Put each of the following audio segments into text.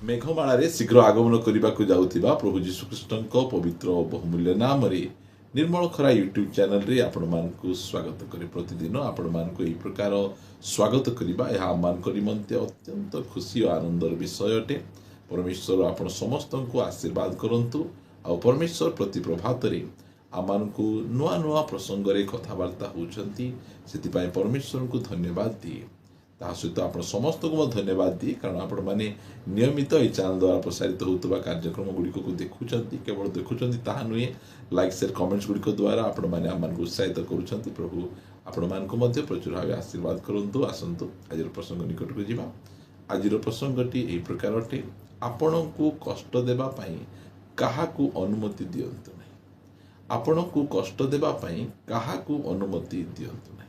मेघमाळा शीघ्र आगमन करने को जाउथिबा प्रभु जीशुख्रीष्ट पवित्र और बहुमूल्य नाम निर्मल खरा यूट्यूब चैनल रे आपण मानकु स्वागत करे। प्रतिदिन आपण मानकु एई प्रकार स्वागत करबा यह आम निमंते अत्यंत खुशी और आनंदर विषय अटे। परमेश्वर आपण समस्त को आशीर्वाद करंतु आ परमेश्वर प्रति प्रभात रे आमानकु नुआ नुआ प्रसंग रे कथबार्ता होउछंती सेति परमेश्वर को धन्यवाद दिए। ता सहित आप समस्त को धन्यवाद दिए कारण आपण मैंने नियमित ये चैनल द्वारा प्रसारित होता कार्यक्रम गुड़िक को देखुं केवल देखुं ताहा नुहे लाइक शेयर कमेंट्स गुड़िक द्वारा आपण मैंने आम उत्साहित करुँच। प्रभु आपण मान प्रचुर भाव आशीर्वाद करूँ। आसतु आज प्रसंग निकट को जीवा। आज प्रसंगटी यही प्रकार अटे, आपण को कष्ट देवाई क्या अनुमति दिंतु ना, आपण को कष्ट देवाई क्या अनुमति दिंतु ना।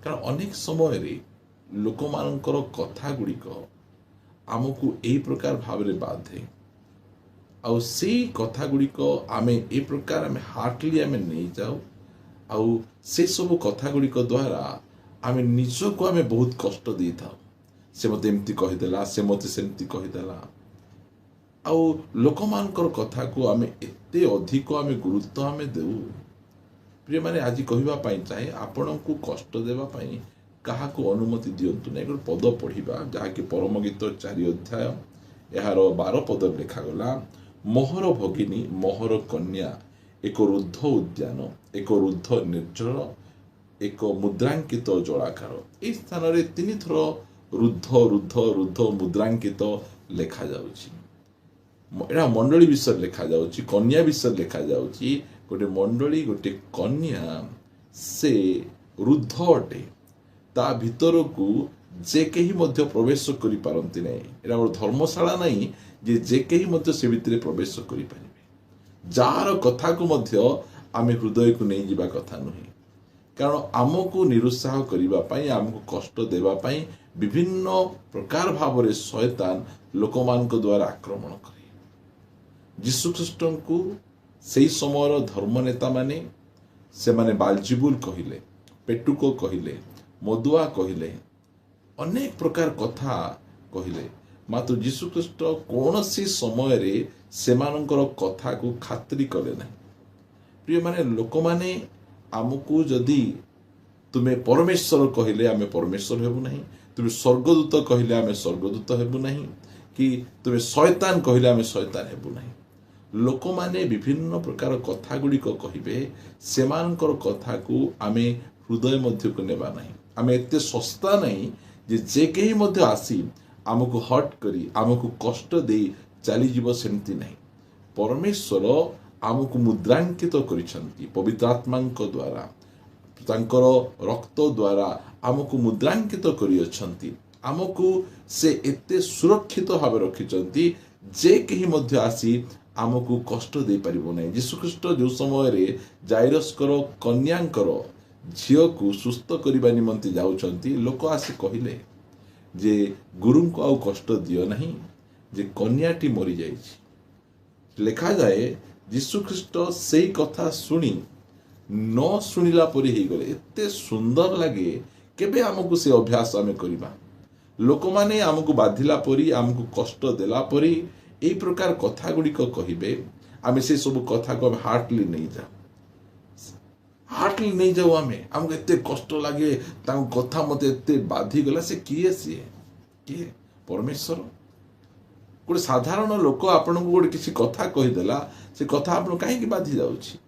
कारण अनेक समय लोक मानकर कथा गुड़िक आमको यही प्रकार भाव में बाधे आउ से कथा गुड़िक आम ए प्रकार आम हार्टली आम नहीं जाऊ आउ से सब कथा गुड़िक द्वारा आम निज को आम बहुत कष्ट दे था। से मत एमती कहीदेला, से मत सेमती कहीदेला आउ लोक मानकर कथा को आम एते अधिक आम गुरुत्व आम देऊ। प्रिय माने आज कहवाई चाहे आपण को कष्ट देवाई क्या अनुमति दिंतु ना। एक पद पढ़ा जहाँकि परम गीत 4 अध्याय यार 12 पद लिखागला, मोहर भगिनी मोहर कन्या एक रुद्ध उद्यान एक रुद्ध निर्जर एक मुद्रांकित जलाकार। यह स्थान में 3 थर रुद्ध रुद्ध रुद्ध मुद्रांकित लिखा जा मंडली विषय लिखा जा कन्या विषय लिखा जा गोटे मंडली गोटे कन्या से रुद्ध अटे ता भीतर को जे कहीं मध्य प्रवेश करि पारंती नहीं। एरा धर्मशाला नहीं जे कहीं मध्य से भितर प्रवेश करि पारिबे। जार कथा को मध्य आमे हृदय को नहीं जीवा कथा नुहे। कारण आमको निरुत्साह करिबा पई आमको कष्ट देबा पई विभिन्न प्रकार भाव रे शैतान लोकमान को द्वारा आक्रमण करे। यीशु ख्रीष्ट को सही समय धर्म नेता माने से माने बालजिबुल कहिले, पेटुको कहिले, मदुआ कहिले, अनेक प्रकार कथा कहिले, मात्र यीशु ख्रीष्ट कौन सी समय रे सेमानंकर कथा को खातरी कले नहीं। प्रिय माने लोक माने आमको जदि तुम्हें परमेश्वर कहले आमे परमेश्वर हेबु नहीं, तुम्हें स्वर्गदूत कहले आमे स्वर्गदूत हेबु नहीं, कि तुम्हें शैतान कहले आमे शैतान हेबु नहीं। लोक माने विभिन्न प्रकार कथा गुड़िक कहिबे, सेमानंकर कथा को आमे हृदय मध्य को नेबा नहीं। आमे एते सस्ता नहीं जे कहीं मध्य आसी आमको हट करी आमको कष्ट दे चली जीव सेमती नहीं। परमेश्वर आमको मुद्रांकित करिसंती पवित्र आत्मा द्वारा, तांकर रक्त द्वारा आमको मुद्रांकित करिसंती। आमको से एते सुरक्षित भाव रखिसंती जे कहीं मध्य आसी आमको कष्ट दे परिबो नहीं। यीशु ख्रीष्ट जो समय रे जाइरसकर कन्यांकर झील को सुस्थ करने निमंते जाउछंती, लोक आसी कहले जे गुरु को आउ कष्ट दियो नहीं जे कन्याटी मरी जाइछि। लिखा जाए यीशु ख्रीष्ट से कथा सुनी न सुनिला परी ही गले। एते सुंदर लगे केबे आमको से अभ्यास आमे करिबा। लोक माने आमको बाधिला परी आमको कष्ट देला परी एई प्रकार कथा गुड़िक कहिबे, आमे से सब कथा को हार्टली नहीं जा हार्टली नहीं जाऊ। आमको एते कष्ट लगे कथा मत एते बाधी गला। से किए सी किए परमेश्वर गोटे साधारण लोक आपन को गोटे किसी कथा कहीदेला, से कथा आपन कहीं बाधी जाउछि।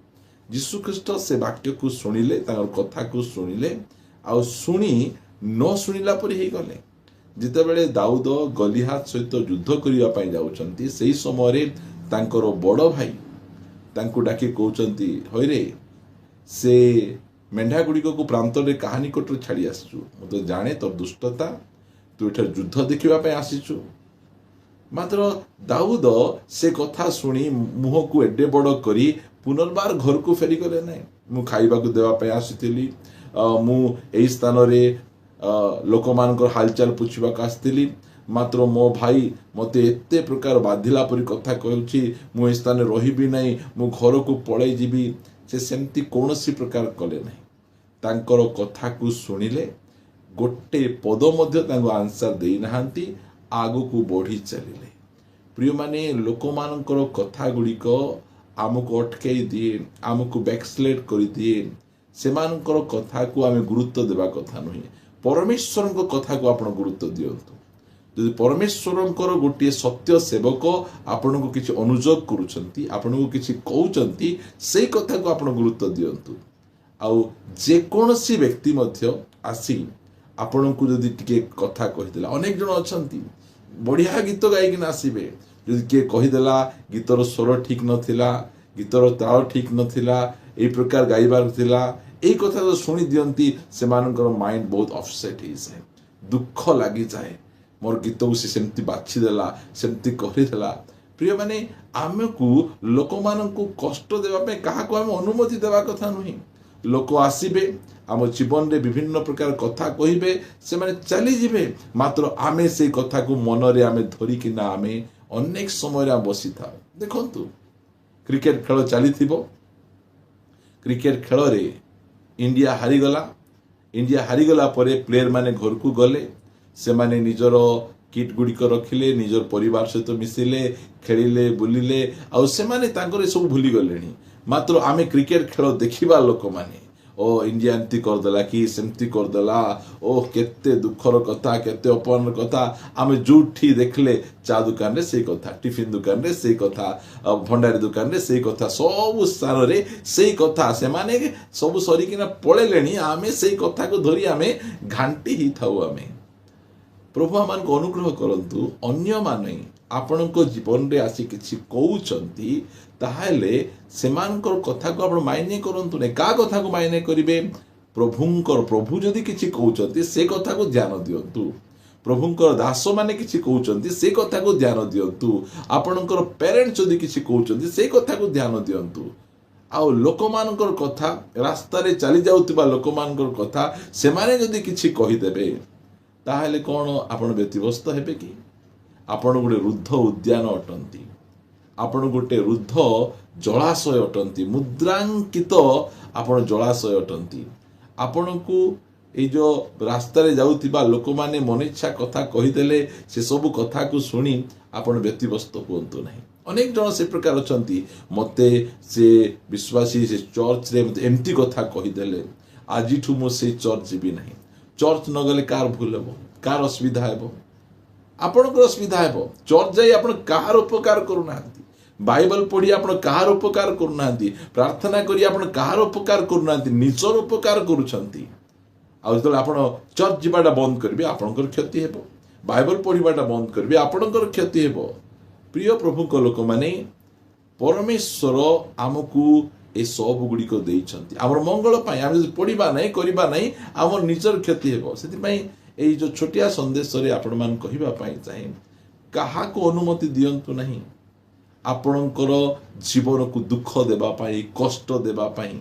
यीशु ख्रीष्ट से वाक्य को शुणिले, कथा को शुणिले आ शुणी न शुणिला पर ही गले। जिते बेले दाऊद गलिहात सहित युद्ध करने पाई जाउछंती, सेही समय रे तांकर बड़ भाई तांको डाकी कहउछंती, होइरे से मेढा गुड़िक को प्रांत रे कहा निकट छाड़ी आसचु, तो जाने तोर दुष्टता, तू एठार युद्ध देखा आसीचु। मात्र दाऊद से कथा शुणी मुह को एडे बड़ करी पुनर्बार घर को फेरी गले नहीं। मु खाइबा को देवा आसीथिली, मु एई स्थान रे लोक मानकर हालचाल पूछवा को आसीथिली, मात्र मो भाई मते एते प्रकार बाधिला परी कथा कहउछि, मु एई स्थान रहिबी नहीं, मु घर को पळै जीवी। से सेमती कौन सी प्रकार कले नहीं। तांकर कथा को शुणिले, गोटे पद मध्य तांको आंसर दे नहांती, आगु को बढ़ी चलिले। प्रिय माने लोक मानकर कथा गुड़िक आमको अटकई दिए, आमको बैकस्लेट कर दिए। सेमानकर कथा को आम गुरुत्व देवा कथा नुहे। परमेश्वर कथा को आप गुरुत्व दिंतु। यदि परमेश्वरंकर गोटे सत्य सेवक आपण को किसी अनुजोग करुछंती, आपण को किसी कहउछंती, से कथा को आप गुरुत्व दिंतु। आउ जेकोसी व्यक्ति मध्य आसी आपण को जदि टिके कथा कहीदेला, अनेक जन अछंती बढ़िया गीत गायकिन आसबे, जदि किए कहीदेला गीतर स्वर ठीक नथिला, गीतर ताल ठीक नथिला, ए प्रकार गाइबार थिला, ए कथा जो शुणी दियंती सेमानकर माइंड बहुत अपसेट हो जाए, दुख लगी जाए। मोर गीत को सेमती बाछि देला, सेमती कहीदेला। प्रिय माने आमको लोक मानकु कष्ट देवा पे कहा को आम अनुमति देवा कथा नुही। लोक आसीबे आम जीवन रे विभिन्न प्रकार कथा कहिबे, से माने चली जिबे, मात्र आमे से कथा को मन रे आमे धरि किना आमे अनेक समय रे बसी था। देखंतु क्रिकेट खेल चली थिबो, क्रिकेट खेल रे इंडिया हारीगला, इंडिया हारीगला परे प्लेयर माने घर को गले, से माने निजर किट गुड़िक रखिले, निजर परिवार सहित मिसिले, खेलिले, बुलिले, आउ से माने तांकर सब भूली गलेनी। मात्र आमे क्रिकेट खेल देखिबा लोक माने ओ इंडिया एमती करदेला कि सेमती करदेला, ओ केते दुखर कथा, केते अपमान कथा। आमे जोठी देखले चा दुकान रे से कथा, टिफिन दुकान रे से कथा, भंडारी दुकान रे से कथा, सब स्थान रे से कथा। से माने सब सरिकिना पळेलेनी, आमे से कथा को धरी आमे घांटी ही थाउ। आमे प्रभु आमान को अनुग्रह करंतु, अन्य माने आपणको जीवन रे आसी किछि कहउचंती, ताहाले सेमानकर कथा को आपण मायने करंतु ने। का कथा को मायने करिवे? प्रभुंकर, प्रभु जदि किछि कहउचंती से कथा को ध्यान दियंतु। प्रभुंकर दास माने किछि कहउचंती से कथा को ध्यान दियंतु। आपणकर पेरेंट्स जदि किछि कहउचंती से कथा को ध्यान दियंतु। आउ लोक मानकर कथा, रास्ता रे चली जाउतिबा लोक मानकर कथा से माने जदि किछि कहि देबे, ताहाले कोन आपण व्यतिव्यस्त हेबे कि? आपण गोटे रुद्ध उद्यान अटंती, आपण गोटे रुद्ध जलाशय अटंती, मुद्रांकित आपण जलाशय अटंती। आपण को ए जो रास्ता रे जाउतिबा लोक माने मन इच्छा कथा कहिदेले, से सब कथा को सुनी आपण व्यतिव्यस्त होंतु नहीं। अनेक जन से प्रकार अछंती, मते से विश्वासी से चर्च रे मते एमती कथा कहिदेले, आजिठु मो से चर्च जीबी नहीं। चर्च न गले कार भूल हेबो, कार असुविधा हेबो? आपणकर असुविधा हेबो। चर्च जाई आपण कार उपकार करूनांती, बाइबल पढ़ी आपण कार उपकार करूनांती, प्रार्थना करी आपण कार उपकार करूनांती, निजर उपकार करूछंती। आ जतले आपण चर्च जीवाटा बंद करबे, आपणकर क्षति हेबो। बाइबल पढ़ीबाटा बंद करबे, आपणकर क्षति हेबो। प्रिय प्रभुक लोक माने परमेश्वर आमको ए सब गुड़िक देइछंती हमर मंगल पाई। आम जदि पढ़िबा नहीं करिबा नहीं, हमर निजर क्षति हेबो। सेति पई एई जो छोटिया संदेश रे आपण मान कहिबा पाई चाहे, काहा को अनुमति दियंतु नहीं आपणकर जीवन को दुख देबा पाई, कष्ट देबा पाई।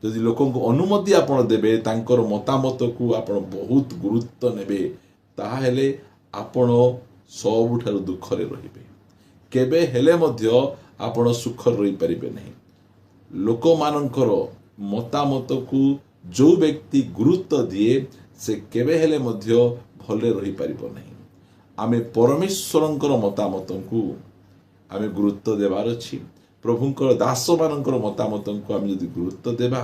जदि लोकन को अनुमति आपण देबे, तांकर मतामत को आपण बहुत गुरुत्व नेबे, ताहा हेले आपण सबुठारु दुख रे रहिबे। केबे हेले मध्य आपण सुख रही पारिबे नहीं। लोक मानकर मतामत को जो व्यक्ति गुरुत्व दिए, से केबे हेले मध्य भले रही पारिबो नहीं। आमे परमेश्वरंकर मतामत को आमे गुरुत्व देवार अछि। प्रभुंकर दास मानकर मतामत को आमे यदि गुरुत्व देबा,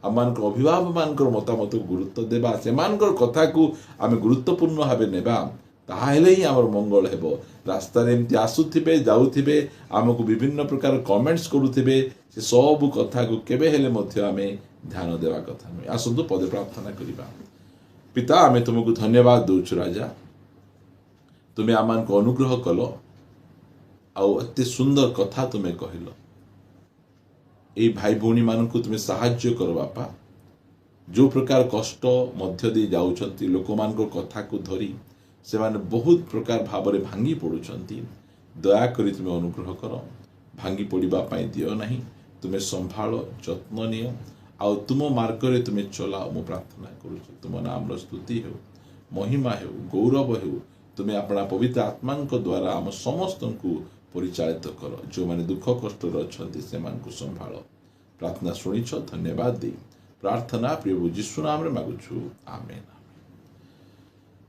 आमानकर अभिभावक मानकर मतामत को गुरुत्व देबा, से मानकर कथा को आमे गुरुत्वपूर्ण भाबे नेबा, ताहेले ही आमर मंगल हेबो। रास्ता रे एमती आसुथिबे, जाउथिबे, आमको विभिन्न प्रकार कमेंट्स करूथिबे, से सब कथा को केबे हेले मध्य आमे ध्यान देवा कथा नुहे। आसंतु पदे प्रार्थना करिबा। पिता, आमे तुमको धन्यवाद दउछु राजा, तुमे आमान को अनुग्रह कलो, आउ अति सुंदर कथा तुमे कहिलो। ए भाई भौणी मान को तुमे साहाय्य कर बापा, जो प्रकार कष्ट मध्य दे जाउछंती, लोक मान को कथा को धरी से माने बहुत प्रकार भाव रे भांगी पड़ुछंती। दया करी तुमे अनुग्रह कर, भांगी पड़िबा पाई दियो नहीं। तुमे संभालो, जत्न नियो, आउ तुम मार्ग रे तुमे चलाओ। मु प्रार्थना करूछु, तुम नाम रो स्तुति हो, महिमा हो, गौरव हो। तुमे अपना पवित्र आत्मा द्वारा आम समस्त को परिचालित कर। जो माने दुख कष्ट अछंती से मान को संभालो। प्रार्थना सुनिछ, धन्यवाद दे प्रार्थना प्रभु यीशु नाम रे मागुछु, आमेन।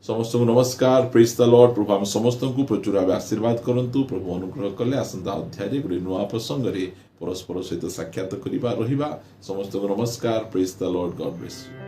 समस्त को नमस्कार प्रेज द लॉर्ड। प्रभु आम समस्त को प्रचुर भाव आशीर्वाद करंतु। प्रभु अनुग्रह कले आसंता अध्याय गोटे नुआ प्रसंग रे परस्पर सहित साक्षात करिबा रहिबा। समस्त को नमस्कार praise the Lord. God bless you.